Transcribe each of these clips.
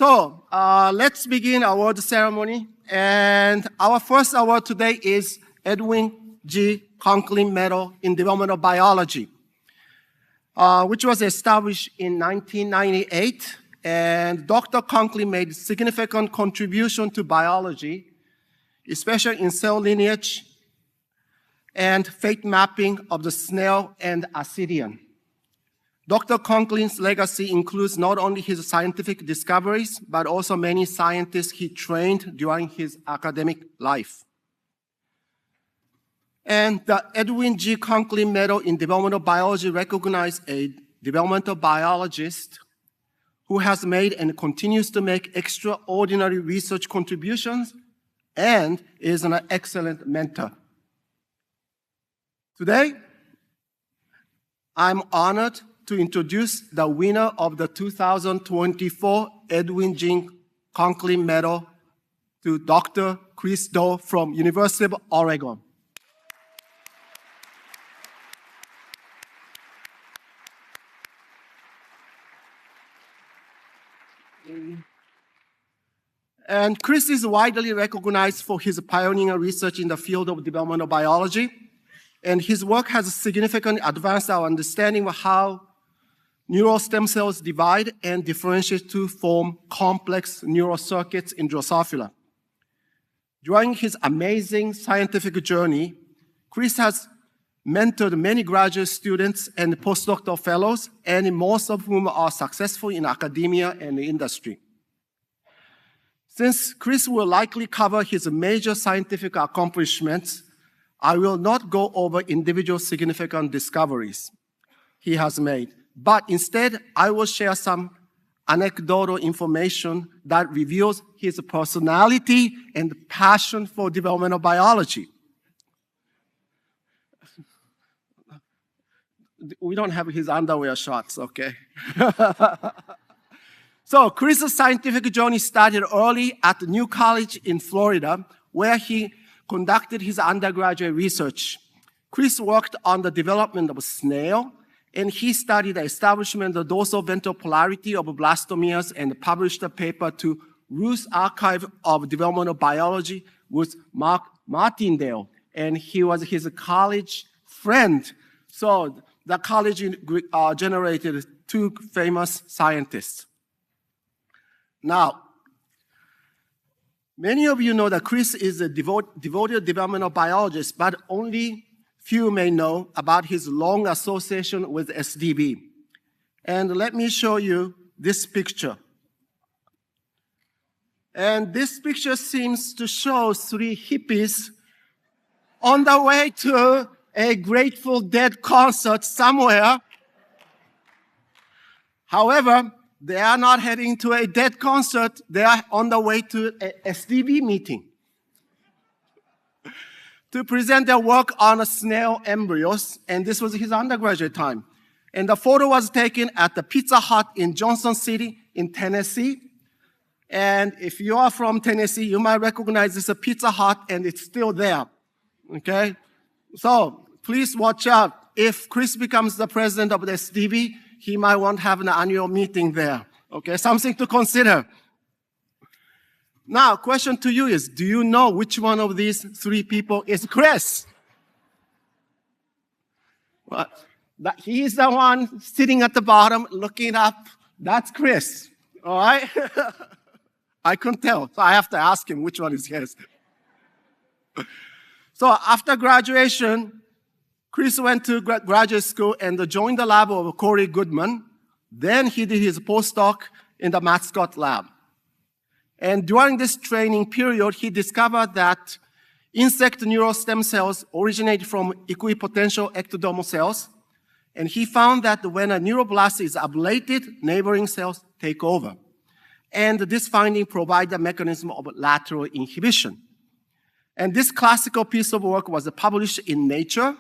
Let's begin our award ceremony. And our first award today is Edwin G. Conklin Medal in Developmental Biology, which was established in 1998. And Dr. Conklin made significant contribution to biology, especially in cell lineage and fate mapping of the snail and ascidian. Dr. Conklin's legacy includes not only his scientific discoveries, but also many scientists he trained during his academic life. And the Edwin G. Conklin Medal in Developmental Biology recognizes a developmental biologist who has made and continues to make extraordinary research contributions and is an excellent mentor. Today, I'm honored to introduce the winner of the 2024 Edwin G. Conklin Medal to Dr. Chris Do from University of Oregon. And Chris is widely recognized for his pioneering research in the field of developmental biology, and his work has significantly advanced our understanding of how neural stem cells divide and differentiate to form complex neural circuits in Drosophila. During his amazing scientific journey, Chris has mentored many graduate students and postdoctoral fellows, and most of whom are successful in academia and the industry. Since Chris will likely cover his major scientific accomplishments, I will not go over individual significant discoveries he has made, but instead I will share some anecdotal information that reveals his personality and passion for developmental biology. We don't have his underwear shots, okay? So Chris's scientific journey started early at New College in Florida, where he conducted his undergraduate research. Chris worked on the development of snail, and he studied the establishment of dorsal ventral polarity of blastomeres and published a paper to Ruth's Archive of Developmental Biology with Mark Martindale, and he was his college friend. So the college generated two famous scientists. Now, many of you know that Chris is a devoted developmental biologist, but only few may know about his long association with SDB. And let me show you this picture. And this picture seems to show three hippies on the way to a Grateful Dead concert somewhere. However, they are not heading to a Dead concert. They are on the way to a SDB meeting to present their work on snail embryos, and this was his undergraduate time. And the photo was taken at the Pizza Hut in Johnson City in Tennessee. And if you are from Tennessee, you might recognize this Pizza Hut, and it's still there, okay? So please watch out. If Chris becomes the president of the SDB, he might want to have an annual meeting there, okay? Something to consider. Now, question to you is, do you know which one of these three people is Chris? Well, he is the one sitting at the bottom, looking up. That's Chris, all right? I couldn't tell, so I have to ask him which one is his. So after graduation, Chris went to graduate school and joined the lab of Corey Goodman. Then he did his postdoc in the Matt Scott lab. And during this training period, he discovered that insect neural stem cells originate from equipotential ectodermal cells. And he found that when a neuroblast is ablated, neighboring cells take over. And this finding provides a mechanism of lateral inhibition. And this classical piece of work was published in Nature,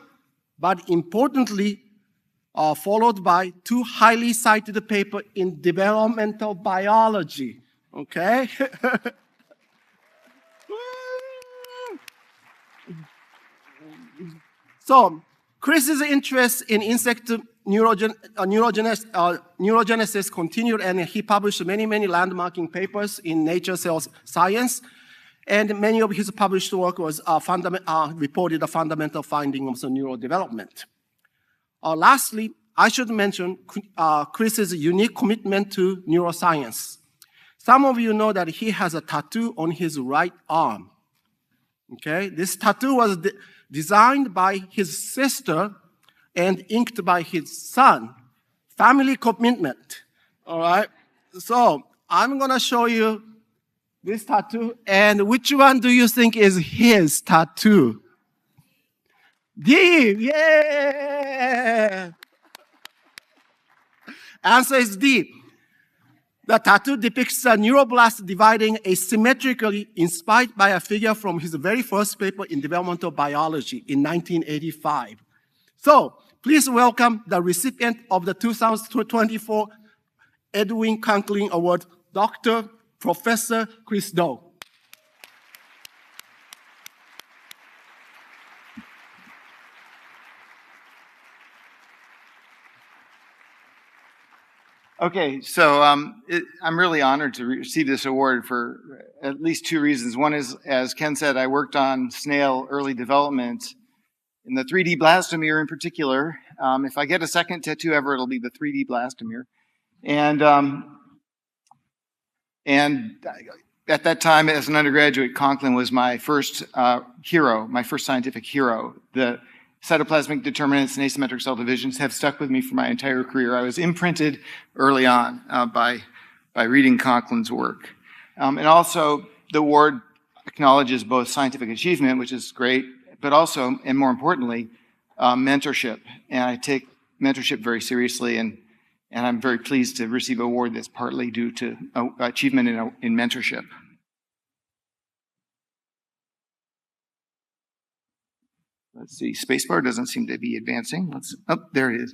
but importantly, followed by two highly cited papers in developmental biology. Okay? So, Chris's interest in insect neurogenesis continued, and he published many landmarking papers in Nature Cell Science. And many of his published work was reported the fundamental findings of neurodevelopment. Lastly, I should mention Chris's unique commitment to neuroscience. Some of you know that he has a tattoo on his right arm. Okay, this tattoo was designed by his sister and inked by his son. Family commitment. All right. So I'm gonna show you this tattoo, and which one do you think is his tattoo? D. Yeah. Answer is D. The tattoo depicts a neuroblast dividing asymmetrically, inspired by a figure from his very first paper in developmental biology in 1985. So, please welcome the recipient of the 2024 Edwin Conklin Award, Dr. Professor Chris Cho. Okay, so I'm really honored to receive this award for at least two reasons. One is, as Ken said, I worked on snail early development in the 3D blastomere in particular. If I get a second tattoo ever, it'll be the 3D blastomere. And at that time, as an undergraduate, Conklin was my first hero, my first scientific hero. The cytoplasmic determinants and asymmetric cell divisions have stuck with me for my entire career. I was imprinted early on by reading Conklin's work. And also, the award acknowledges both scientific achievement, which is great, but also, and more importantly, mentorship. And I take mentorship very seriously, and I'm very pleased to receive an award that's partly due to achievement in mentorship. Let's see, spacebar doesn't seem to be advancing. Oh, there it is.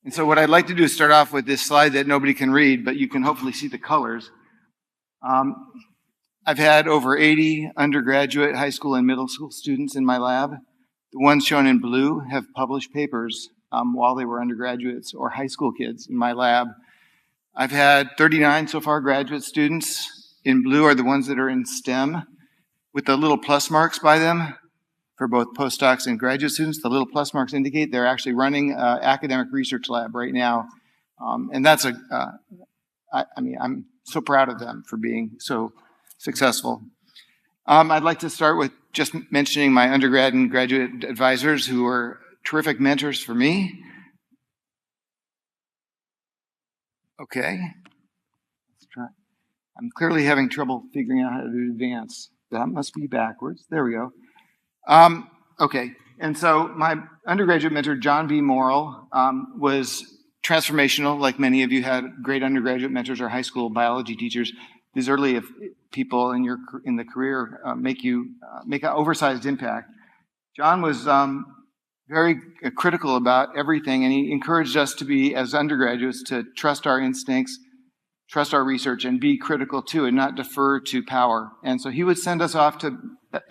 And so what I'd like to do is start off with this slide that nobody can read, but you can hopefully see the colors. I've had over 80 undergraduate, high school, and middle school students in my lab. The ones shown in blue have published papers while they were undergraduates or high school kids in my lab. I've had 39 so far graduate students. In blue are the ones that are in STEM with the little plus marks by them. For both postdocs and graduate students, the little plus marks indicate they're actually running an academic research lab right now. And that's I'm so proud of them for being so successful. I'd like to start with just mentioning my undergrad and graduate advisors who were terrific mentors for me. Okay, let's try. I'm clearly having trouble figuring out how to advance. That must be backwards. There we go. Okay, and so my undergraduate mentor, John B. Morrill, was transformational. Like many of you had great undergraduate mentors or high school biology teachers. These early people in the career make an oversized impact. John was very critical about everything, and he encouraged us to be, as undergraduates, to trust our instincts, trust our research, and be critical too, and not defer to power. And so he would send us off to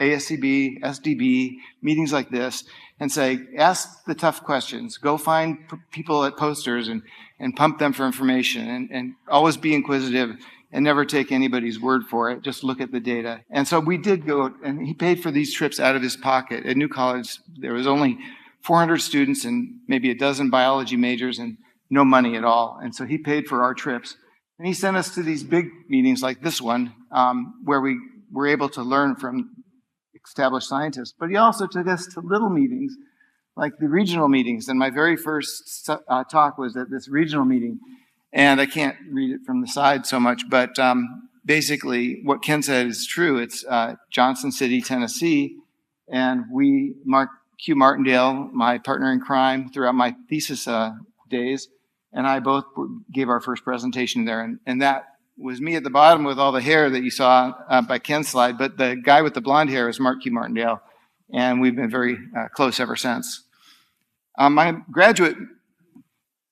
ASCB, SDB, meetings like this, and say, ask the tough questions. Go find people at posters and pump them for information, and always be inquisitive and never take anybody's word for it. Just look at the data. And so we did go, and he paid for these trips out of his pocket. At New College, there was only 400 students and maybe a dozen biology majors and no money at all. And so he paid for our trips. And he sent us to these big meetings like this one, where we were able to learn from established scientists. But he also took us to little meetings, like the regional meetings. And my very first talk was at this regional meeting. And I can't read it from the side so much, but basically what Ken said is true. It's Johnson City, Tennessee. And Mark Q. Martindale, my partner in crime throughout my thesis days, and I both gave our first presentation there. And that was me at the bottom with all the hair that you saw by Ken's slide, but the guy with the blonde hair is Mark Q. Martindale, and we've been very close ever since. My graduate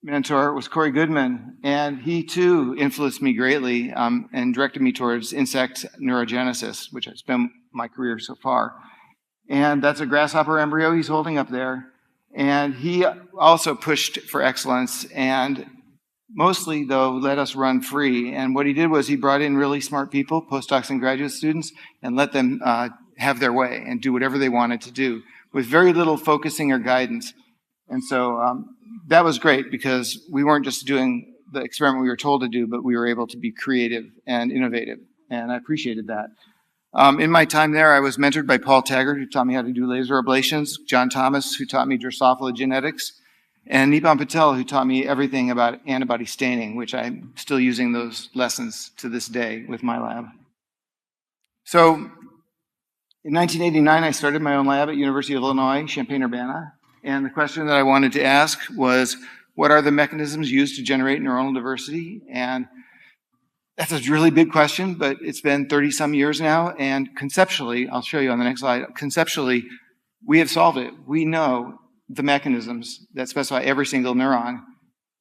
mentor was Corey Goodman, and he too influenced me greatly and directed me towards insect neurogenesis, which has been my career so far. And that's a grasshopper embryo he's holding up there. And he also pushed for excellence and mostly, though, let us run free. And what he did was he brought in really smart people, postdocs and graduate students, and let them have their way and do whatever they wanted to do with very little focusing or guidance. And so that was great because we weren't just doing the experiment we were told to do, but we were able to be creative and innovative. And I appreciated that. In my time there, I was mentored by Paul Taggart, who taught me how to do laser ablations, John Thomas, who taught me Drosophila genetics, and Nipan Patel, who taught me everything about antibody staining, which I'm still using those lessons to this day with my lab. So in 1989, I started my own lab at University of Illinois, Champaign-Urbana. And the question that I wanted to ask was, what are the mechanisms used to generate neuronal diversity? And that's a really big question, but it's been 30-some years now. And conceptually, I'll show you on the next slide, conceptually, we have solved it. We know the mechanisms that specify every single neuron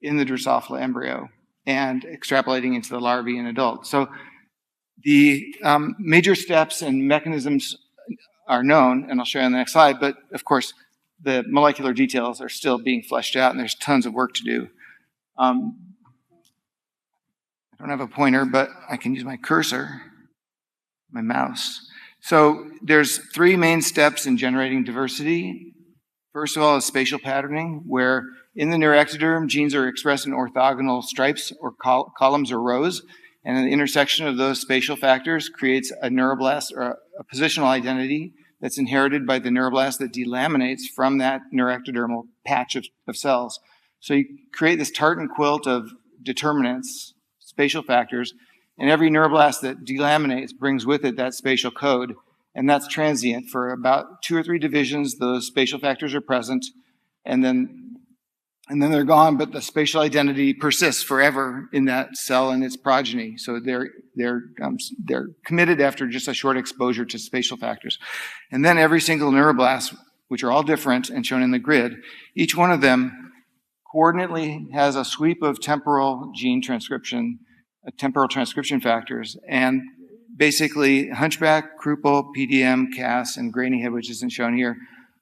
in the Drosophila embryo and extrapolating into the larvae and adult. So the major steps and mechanisms are known, and I'll show you on the next slide, but of course, the molecular details are still being fleshed out, and there's tons of work to do. I don't have a pointer, but I can use my cursor, my mouse. So there's three main steps in generating diversity. First of all is spatial patterning, where in the neuroectoderm, genes are expressed in orthogonal stripes or columns or rows, and the intersection of those spatial factors creates a neuroblast or a positional identity that's inherited by the neuroblast that delaminates from that neuroectodermal patch of cells. So you create this tartan quilt of determinants, spatial factors, and every neuroblast that delaminates brings with it that spatial code, and that's transient. For about 2 or 3 divisions, those spatial factors are present, and then they're gone, but the spatial identity persists forever in that cell and its progeny. So they're committed after just a short exposure to spatial factors. And then every single neuroblast, which are all different and shown in the grid, each one of them coordinately has a sweep of temporal gene transcription, temporal transcription factors, and basically Hunchback, Kruppel, PDM, Cas, and Graney-head, which isn't shown here,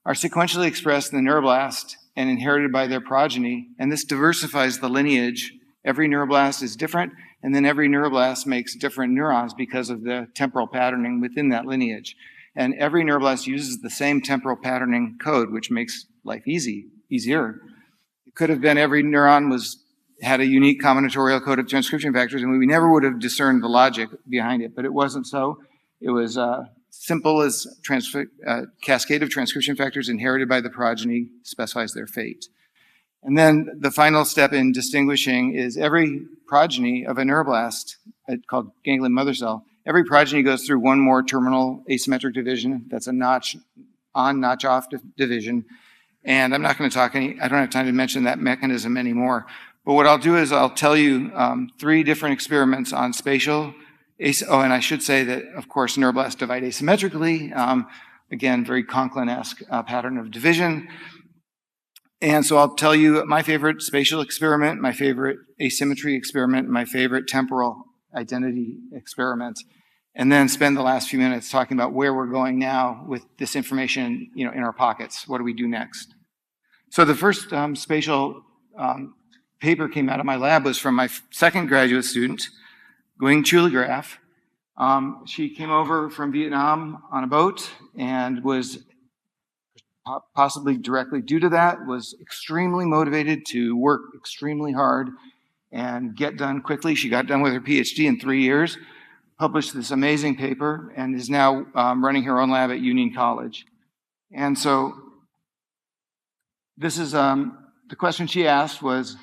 are sequentially expressed in the neuroblast and inherited by their progeny, and this diversifies the lineage. Every neuroblast is different, and then every neuroblast makes different neurons because of the temporal patterning within that lineage. And every neuroblast uses the same temporal patterning code, which makes life easier. It could have been every neuron had a unique combinatorial code of transcription factors, and we never would have discerned the logic behind it, but it wasn't so. It was simple as cascade of transcription factors inherited by the progeny specifies their fate. And then the final step in distinguishing is every progeny of a neuroblast, called ganglion mother cell, every progeny goes through one more terminal asymmetric division. That's a notch on, notch off division. And I'm not going to I don't have time to mention that mechanism anymore. But what I'll do is I'll tell you 3 different experiments on spatial. And I should say that, of course, neuroblasts divide asymmetrically. Again, very Conklin-esque pattern of division. And so I'll tell you my favorite spatial experiment, my favorite asymmetry experiment, my favorite temporal identity experiment, and then spend the last few minutes talking about where we're going now with this information, in our pockets. What do we do next? So the first spatial paper came out of my lab was from my second graduate student, Nguyen Chu Graf. She came over from Vietnam on a boat and was possibly directly due to that, was extremely motivated to work extremely hard and get done quickly. She got done with her PhD in 3 years, published this amazing paper, and is now running her own lab at Union College. And so this is the question she asked was,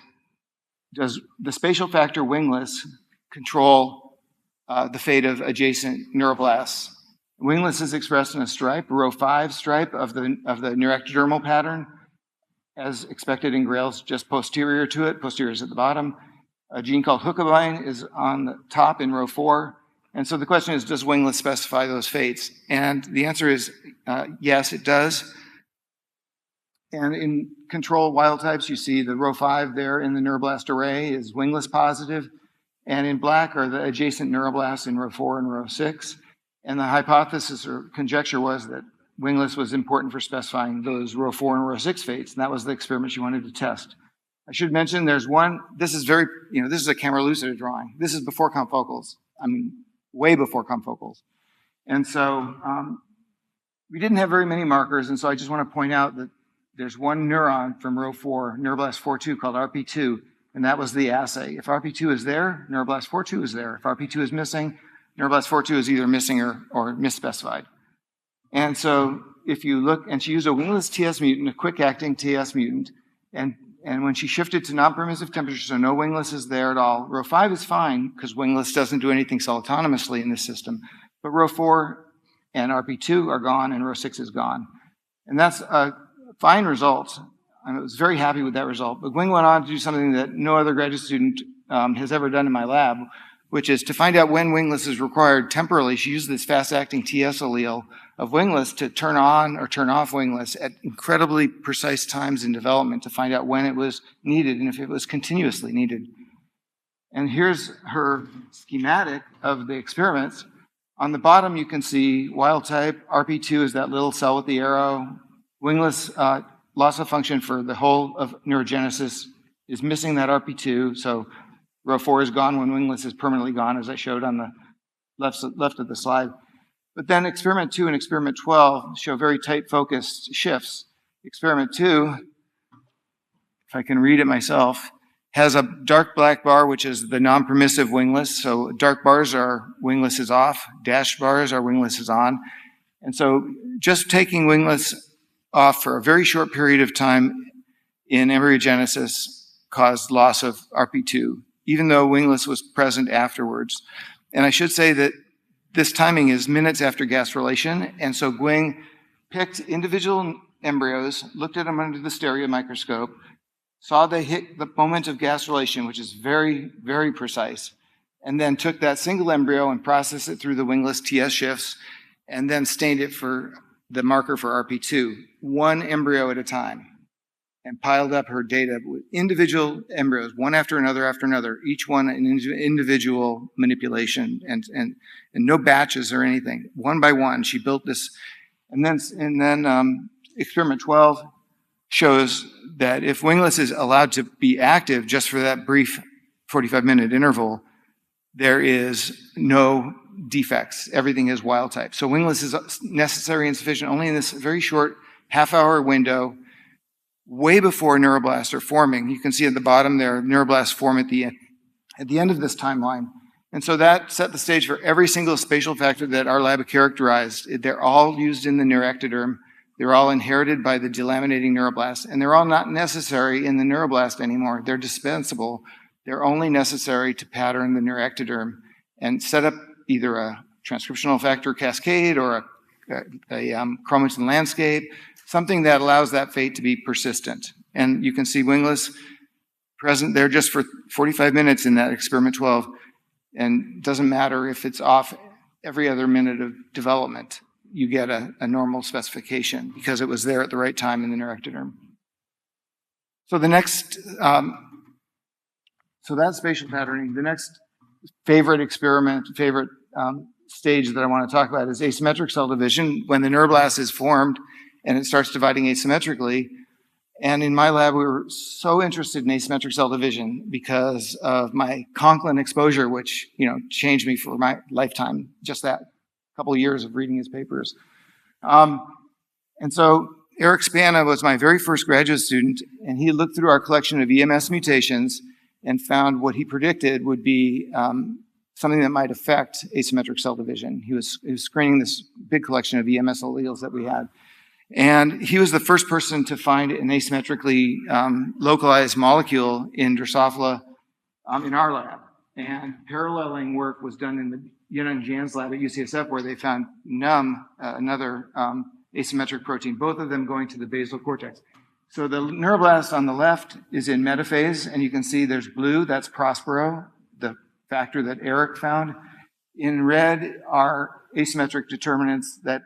does the spatial factor wingless control the fate of adjacent neuroblasts? Wingless is expressed in a stripe, a row 5 stripe of the neuroectodermal pattern, as expected in Grails, just posterior to it. Posterior is at the bottom. A gene called hookabine is on the top in row 4. And so the question is, does wingless specify those fates? And the answer is yes, it does. And in control wild types, you see the row 5 there in the neuroblast array is wingless positive. And in black are the adjacent neuroblasts in row 4 and row 6. And the hypothesis or conjecture was that wingless was important for specifying those row 4 and row 6 fates, and that was the experiment she wanted to test. I should mention there's one, this is very, this is a camera lucida drawing. This is before confocals. I mean, way before confocals. And so we didn't have very many markers, and so I just want to point out that there's one neuron from row 4, neuroblast 4-2, called RP2, and that was the assay. If RP2 is there, neuroblast 4-2 is there. If RP2 is missing, neuroblast 4-2 is either missing or misspecified. And so if you look, and she used a wingless TS mutant, a quick-acting TS mutant, and when she shifted to non-permissive temperature, so no wingless is there at all, row 5 is fine, because wingless doesn't do anything cell autonomously in this system. But row 4 and RP2 are gone, and row 6 is gone. And that's a fine result. I was very happy with that result. But Gwing went on to do something that no other graduate student has ever done in my lab, which is to find out when wingless is required temporally. She used this fast-acting TS allele of wingless to turn on or turn off wingless at incredibly precise times in development to find out when it was needed and if it was continuously needed. And here's her schematic of the experiments. On the bottom, you can see wild type. RP2 is that little cell with the arrow. Wingless loss of function for the whole of neurogenesis is missing that RP2. So row 4 is gone when wingless is permanently gone, as I showed on the left of the slide. But then experiment 2 and experiment 12 show very tight focused shifts. Experiment 2, if I can read it myself, has a dark black bar, which is the non-permissive wingless. So dark bars are wingless is off, dashed bars are wingless is on. And so just taking wingless off for a very short period of time in embryogenesis caused loss of RP2, even though wingless was present afterwards. And I should say that this timing is minutes after gastrulation, and so Gwing picked individual embryos, looked at them under the stereo microscope, saw they hit the moment of gastrulation, which is very, very precise, and then took that single embryo and processed it through the wingless TS shifts, and then stained it for the marker for RP2, one embryo at a time, and piled up her data with individual embryos, one after another, each one an individual manipulation, and no batches or anything. One by one, she built this. And then experiment 12 shows that if wingless is allowed to be active just for that brief 45-minute interval, there is no defects. Everything is wild type. So wingless is necessary and sufficient only in this very short half-hour window, way before neuroblasts are forming. You can see at the bottom there, neuroblasts form at the end of this timeline. And so that set the stage for every single spatial factor that our lab characterized. They're all used in the neuroectoderm. They're all inherited by the delaminating neuroblast, and they're all not necessary in the neuroblast anymore. They're dispensable. They're only necessary to pattern the neuroectoderm and set up either a transcriptional factor cascade or a chromatin landscape, something that allows that fate to be persistent. And you can see wingless present there just for 45 minutes in that experiment 12. And it doesn't matter if it's off every other minute of development. You get a normal specification because it was there at the right time in the neuroectoderm. So the next, so that's spatial patterning. The next favorite experiment, stage that I want to talk about is asymmetric cell division, when the neuroblast is formed and it starts dividing asymmetrically. And in my lab, we were so interested in asymmetric cell division because of my Conklin exposure, which changed me for my lifetime, just that couple of years of reading his papers. And so Eric Spana was my very first graduate student, and he looked through our collection of EMS mutations and found what he predicted would be something that might affect asymmetric cell division. He was screening this big collection of EMS alleles that we had. And he was the first person to find an asymmetrically localized molecule in Drosophila in our lab. And paralleling work was done in the Yunnan Jan's lab at UCSF, where they found NUM, another asymmetric protein, both of them going to the basal cortex. So the neuroblast on the left is in metaphase, and you can see there's blue, that's Prospero, the factor that Eric found. In red are asymmetric determinants that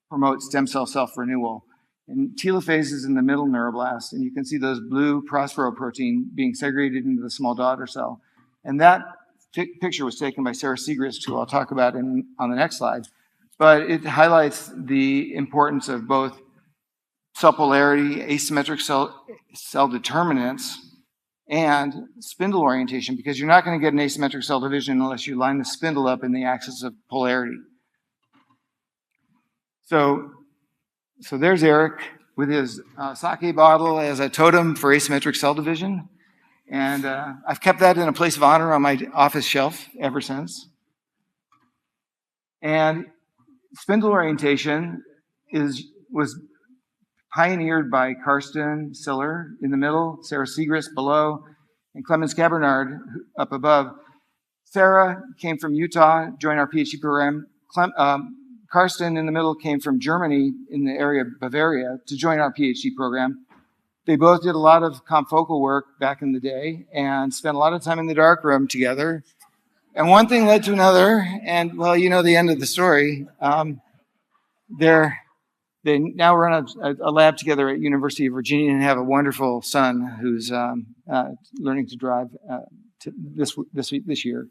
promote stem cell self-renewal. And telophase is in the middle neuroblast, and you can see those blue Prospero protein being segregated into the small daughter cell. And that picture was taken by Sarah Segrist, who I'll talk about on the next slide. but it highlights the importance of both cell polarity, asymmetric cell determinants, and spindle orientation, because you're not going to get an asymmetric cell division unless you line the spindle up in the axis of polarity. So there's Eric with his sake bottle as a totem for asymmetric cell division. And I've kept that in a place of honor on my office shelf ever since. And spindle orientation was pioneered by Karsten Siller in the middle, Sarah Segrist below, and Clemens Cabernard up above. Sarah came from Utah, joined our PhD program. Karsten in the middle came from Germany in the area of Bavaria to join our PhD program. They both did a lot of confocal work back in the day and spent a lot of time in the darkroom together. And one thing led to another, and well, you know the end of the story. They now run a lab together at University of Virginia and have a wonderful son who's learning to drive this year.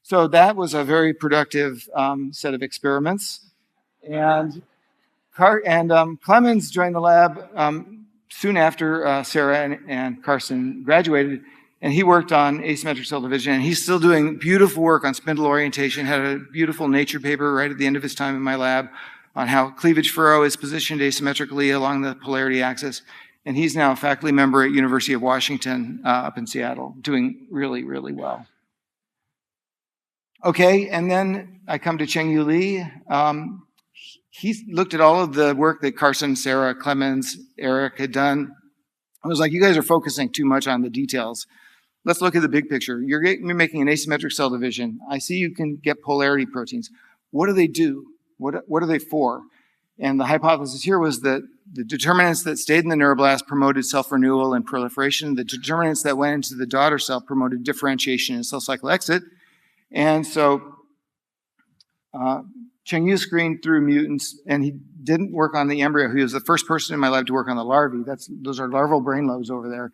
So that was a very productive set of experiments. And Clemens joined the lab soon after Sarah and Karsten graduated, and he worked on asymmetric cell division, and he's still doing beautiful work on spindle orientation, had a beautiful Nature paper right at the end of his time in my lab on how cleavage furrow is positioned asymmetrically along the polarity axis. And he's now a faculty member at University of Washington up in Seattle, doing really, really well. Okay, and then I come to Cheng-Yu Lee. He looked at all of the work that Carson, Sarah, Clemens, Eric had done. I was like, you guys are focusing too much on the details. Let's look at the big picture. You're making an asymmetric cell division. I see you can get polarity proteins. What do they do? What are they for? And the hypothesis here was that the determinants that stayed in the neuroblast promoted self-renewal and proliferation. The determinants that went into the daughter cell promoted differentiation and cell cycle exit. And so Cheng-Yu screened through mutants, and he didn't work on the embryo. He was the first person in my lab to work on the larvae. Those are larval brain lobes over there.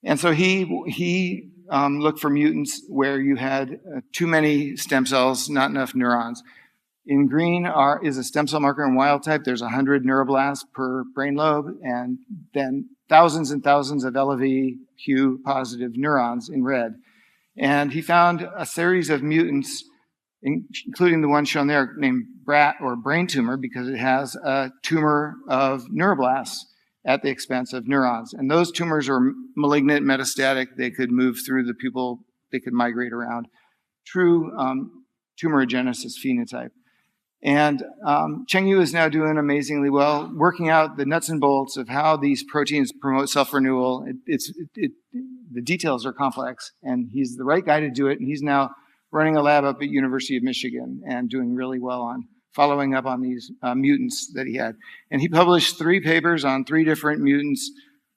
And so he looked for mutants where you had too many stem cells, not enough neurons. In green is a stem cell marker in wild type. There's 100 neuroblasts per brain lobe, and then thousands and thousands of LV Q positive neurons in red. And he found a series of mutants, including the one shown there named BRAT, or brain tumor, because it has a tumor of neuroblasts at the expense of neurons. And those tumors are malignant, metastatic. They could move through the pupil. They could migrate around. True tumorigenesis phenotype. And Cheng-Yu is now doing amazingly well, working out the nuts and bolts of how these proteins promote self-renewal. The details are complex, and he's the right guy to do it. And he's now running a lab up at University of Michigan and doing really well on following up on these mutants that he had. And he published 3 papers on 3 different mutants,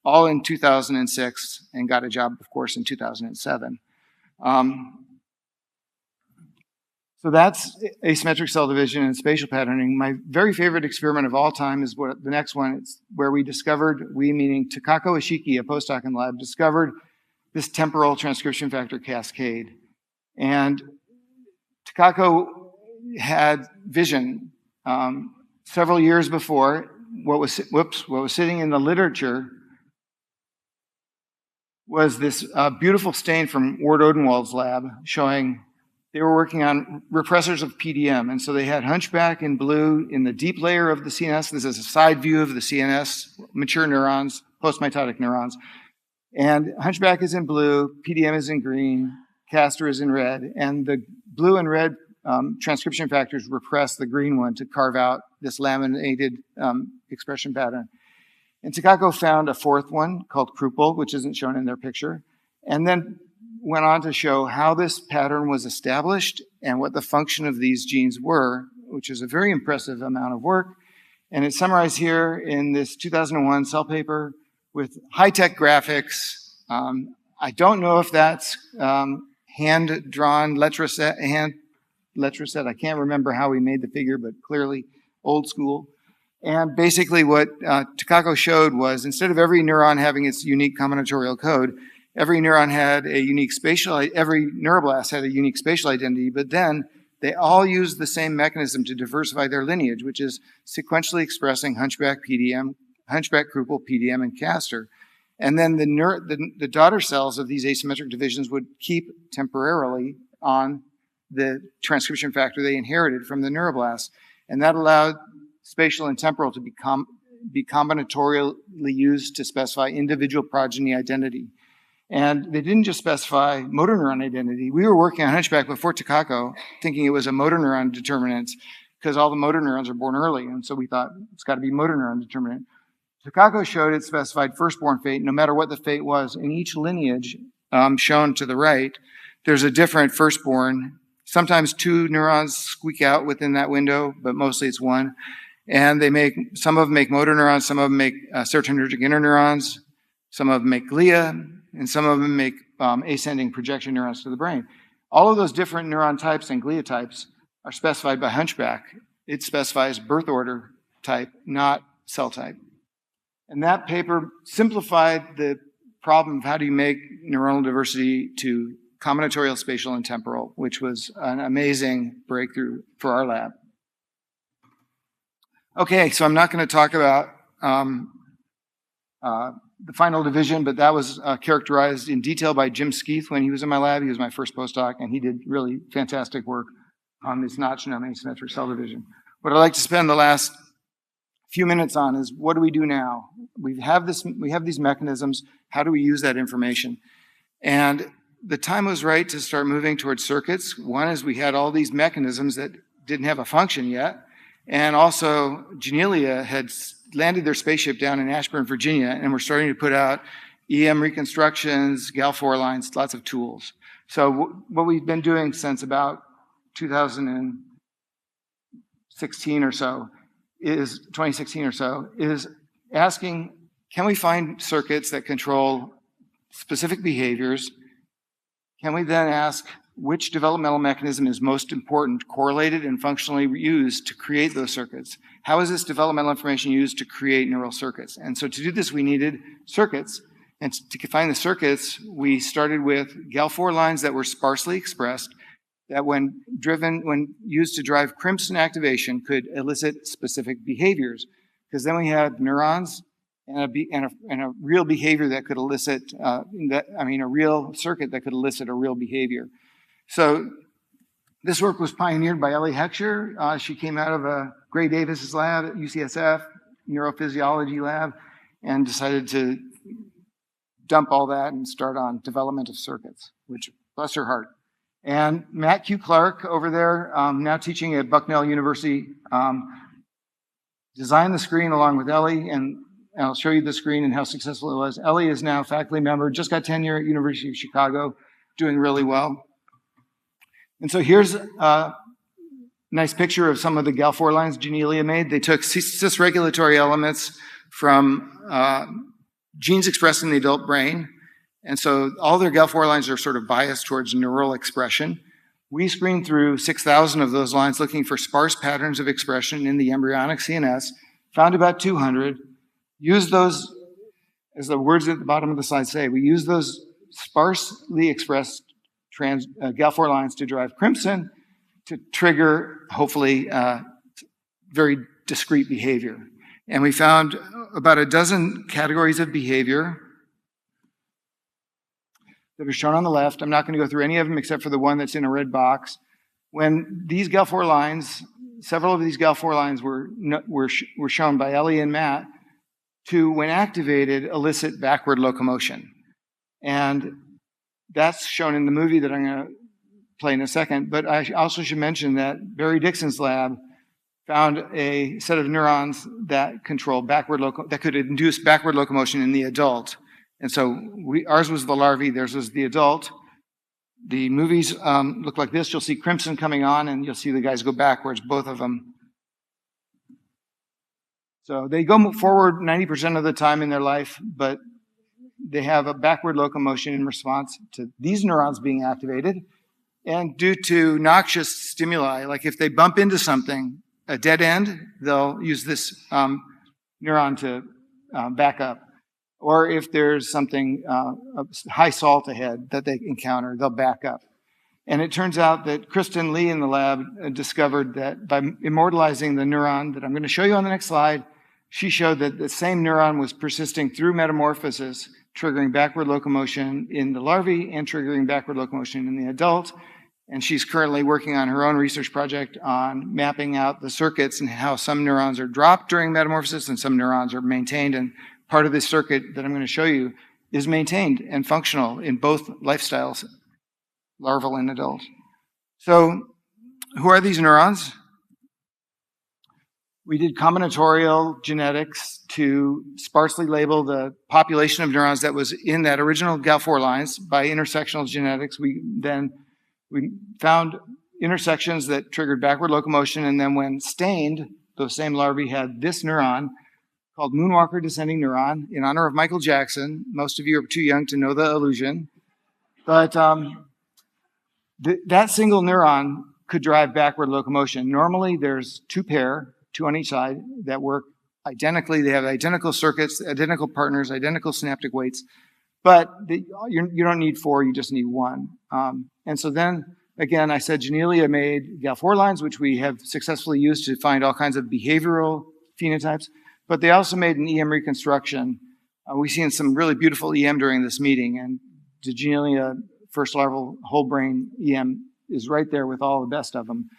all in 2006, and got a job, of course, in 2007. So that's asymmetric cell division and spatial patterning. My very favorite experiment of all time is the next one. It's where we discovered, we meaning Takako Ishiki, a postdoc in the lab, discovered this temporal transcription factor cascade. And Takako had vision several years before. What was sitting in the literature was this beautiful stain from Ward Odenwald's lab showing they were working on repressors of PDM. And so they had hunchback in blue in the deep layer of the CNS. This is a side view of the CNS, mature neurons, postmitotic neurons. And hunchback is in blue, PDM is in green, castor is in red. And the blue and red transcription factors repress the green one to carve out this laminated expression pattern. And Takako found a 4th one called Krupel, which isn't shown in their picture, and then went on to show how this pattern was established and what the function of these genes were, which is a very impressive amount of work. And it's summarized here in this 2001 Cell paper with high-tech graphics. I don't know if that's hand-drawn letraset. I can't remember how we made the figure, but clearly old school. And basically what Takako showed was, instead of every neuron having its unique combinatorial code, every neuron had a unique every neuroblast had a unique spatial identity, but then they all use the same mechanism to diversify their lineage, which is sequentially expressing hunchback PDM, hunchback Krupel, PDM, and Castor. And then the daughter cells of these asymmetric divisions would keep temporarily on the transcription factor they inherited from the neuroblasts. And that allowed spatial and temporal to be combinatorially used to specify individual progeny identity. And they didn't just specify motor neuron identity. We were working on hunchback before Takako, thinking it was a motor neuron determinant because all the motor neurons are born early. And so we thought it's got to be motor neuron determinant. Takako showed it specified firstborn fate, no matter what the fate was. In each lineage shown to the right, there's a different firstborn. Sometimes 2 neurons squeak out within that window, but mostly it's 1. And some of them make motor neurons, some of them make serotonergic interneurons, some of them make glia, and some of them make ascending projection neurons to the brain. All of those different neuron types and glia types are specified by hunchback. It specifies birth order type, not cell type. And that paper simplified the problem of how do you make neuronal diversity to combinatorial, spatial, and temporal, which was an amazing breakthrough for our lab. Okay, so I'm not going to talk about the final division, but that was characterized in detail by Jim Skeeth when he was in my lab. He was my first postdoc, and he did really fantastic work on this notch-genome asymmetric cell division. What I'd like to spend the last few minutes on is what do we do now? We have these mechanisms. How do we use that information? And the time was right to start moving towards circuits. One is we had all these mechanisms that didn't have a function yet. And also, Genelia had landed their spaceship down in Ashburn, Virginia, and we're starting to put out EM reconstructions, GAL4 lines, lots of tools. So what we've been doing since about 2016 or so is asking, can we find circuits that control specific behaviors? Can we then ask which developmental mechanism is most important, correlated, and functionally used to create those circuits? How is this developmental information used to create neural circuits? And so to do this, we needed circuits. And to find the circuits, we started with GAL4 lines that were sparsely expressed, that when used to drive crimson activation could elicit specific behaviors. Because then we had neurons and a real behavior that could elicit, a real circuit that could elicit a real behavior. So this work was pioneered by Ellie Heckscher. She came out of Gray Davis's lab at UCSF, neurophysiology lab, and decided to dump all that and start on development of circuits, which, bless her heart. And Matt Q. Clark over there, now teaching at Bucknell University, designed the screen along with Ellie, and I'll show you the screen and how successful it was. Ellie is now a faculty member, just got tenure at University of Chicago, doing really well. And so here's a nice picture of some of the GAL4 lines Genelia made. They took cis-regulatory elements from genes expressed in the adult brain. And so all their GAL4 lines are sort of biased towards neural expression. We screened through 6,000 of those lines looking for sparse patterns of expression in the embryonic CNS, found about 200, used those, as the words at the bottom of the slide say, we used those sparsely expressed GAL4 lines to drive crimson to trigger, hopefully, very discrete behavior. And we found about a dozen categories of behavior that are shown on the left. I'm not going to go through any of them except for the one that's in a red box. When these GAL4 lines, several of these GAL4 lines were shown by Ellie and Matt to, when activated, elicit backward locomotion. And that's shown in the movie that I'm going to play in a second. But I also should mention that Barry Dixon's lab found a set of neurons that control that could induce backward locomotion in the adult. And so ours was the larvae, theirs was the adult. The movies look like this. You'll see crimson coming on, and you'll see the guys go backwards, both of them. So they go forward 90% of the time in their life, but they have a backward locomotion in response to these neurons being activated. And due to noxious stimuli, like if they bump into something, a dead end, they'll use this neuron to back up. Or if there's something, high salt ahead that they encounter, they'll back up. And it turns out that Kristen Lee in the lab discovered that by immortalizing the neuron that I'm going to show you on the next slide, she showed that the same neuron was persisting through metamorphosis, triggering backward locomotion in the larvae and triggering backward locomotion in the adult. And she's currently working on her own research project on mapping out the circuits and how some neurons are dropped during metamorphosis and some neurons are maintained. And part of this circuit that I'm going to show you is maintained and functional in both lifestyles, larval and adult. So who are these neurons? We did combinatorial genetics to sparsely label the population of neurons that was in that original GAL4 lines. By intersectional genetics, we found intersections that triggered backward locomotion, and then when stained, those same larvae had this neuron called Moonwalker descending neuron in honor of Michael Jackson. Most of you are too young to know the illusion. But that single neuron could drive backward locomotion. Normally, there's two on each side, that work identically. They have identical circuits, identical partners, identical synaptic weights. But you don't need four, you just need one. And so then, again, I said Genelia made GAL4 lines, which we have successfully used to find all kinds of behavioral phenotypes. But they also made an EM reconstruction. We've seen some really beautiful EM during this meeting. And the Genelia first larval whole brain EM is right there with all the best of them.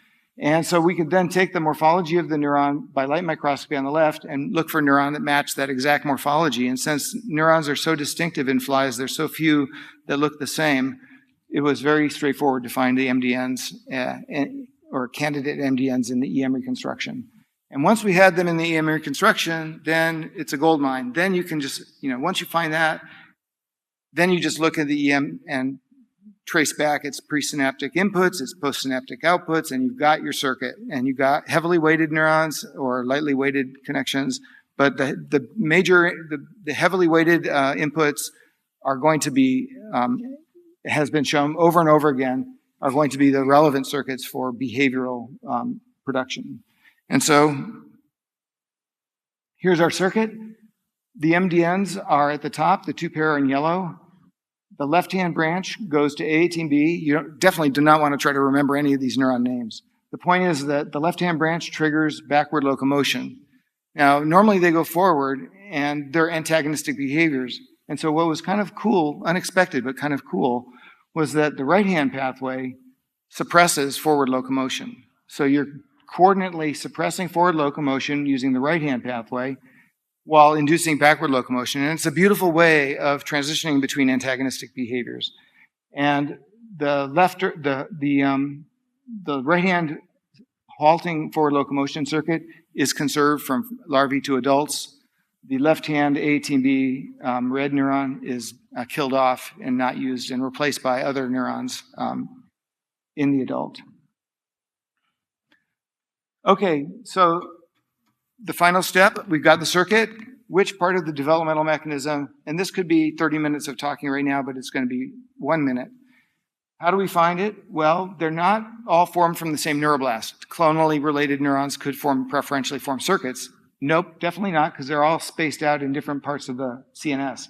And so we could then take the morphology of the neuron by light microscopy on the left and look for a neuron that matched that exact morphology. And since neurons are so distinctive in flies, there's so few that look the same, it was very straightforward to find the MDNs or candidate MDNs in the EM reconstruction. And once we had them in the EM reconstruction, then it's a gold mine. Then you can just, once you find that, then you just look at the EM and trace back its presynaptic inputs, its postsynaptic outputs, and you've got your circuit. And you've got heavily weighted neurons or lightly weighted connections. But the heavily weighted inputs are going to be, has been shown over and over again, are going to be the relevant circuits for behavioral production. And so here's our circuit. The MDNs are at the top, the two pair are in yellow. The left-hand branch goes to A18B. You definitely do not want to try to remember any of these neuron names. The point is that the left-hand branch triggers backward locomotion. Now, normally they go forward, and they're antagonistic behaviors. And so what was kind of cool, unexpected, but kind of cool, was that the right-hand pathway suppresses forward locomotion. So you're coordinately suppressing forward locomotion using the right-hand pathway while inducing backward locomotion. And it's a beautiful way of transitioning between antagonistic behaviors. And the right-hand halting forward locomotion circuit is conserved from larvae to adults. The left-hand A18B red neuron is killed off and not used and replaced by other neurons in the adult. Okay, so the final step, we've got the circuit. Which part of the developmental mechanism, and this could be 30 minutes of talking right now, but it's going to be 1 minute. How do we find it? Well, they're not all formed from the same neuroblast. Clonally related neurons could preferentially form circuits. Nope, definitely not, because they're all spaced out in different parts of the CNS.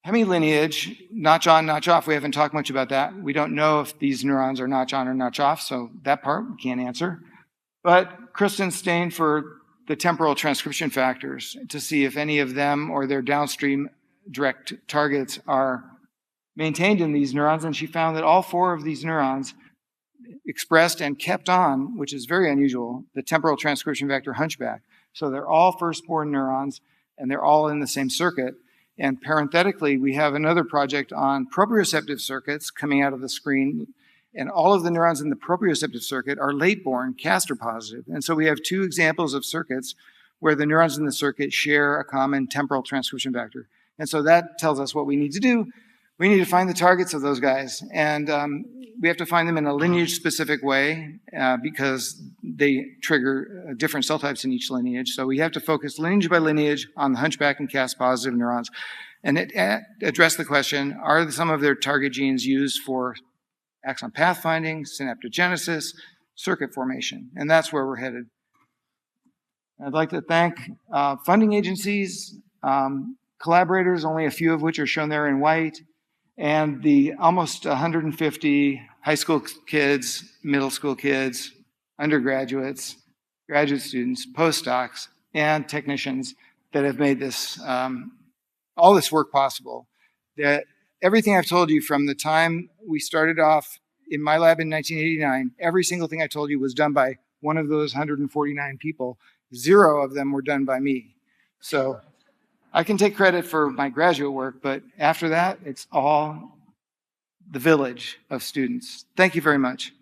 Hemilineage, notch on, notch off, we haven't talked much about that. We don't know if these neurons are notch on or notch off, so that part we can't answer. But Kristen stained for the temporal transcription factors to see if any of them or their downstream direct targets are maintained in these neurons, and she found that all four of these neurons expressed and kept on, which is very unusual, the temporal transcription factor hunchback. So they're all firstborn neurons, and they're all in the same circuit. And parenthetically, we have another project on proprioceptive circuits coming out of the screen, and all of the neurons in the proprioceptive circuit are late-born, castor positive. And so we have two examples of circuits where the neurons in the circuit share a common temporal transcription factor. And so that tells us what we need to do. We need to find the targets of those guys. And we have to find them in a lineage-specific way because they trigger different cell types in each lineage. So we have to focus lineage by lineage on the hunchback and CAS-positive neurons and address the question, are some of their target genes used for axon pathfinding, synaptogenesis, circuit formation? And that's where we're headed. I'd like to thank funding agencies, collaborators, only a few of which are shown there in white, and the almost 150 high school kids, middle school kids, undergraduates, graduate students, postdocs, and technicians that have made this all this work possible. That everything I've told you from the time we started off in my lab in 1989, every single thing I told you was done by one of those 149 people. 0 of them were done by me. So I can take credit for my graduate work, but after that, it's all the village of students. Thank you very much.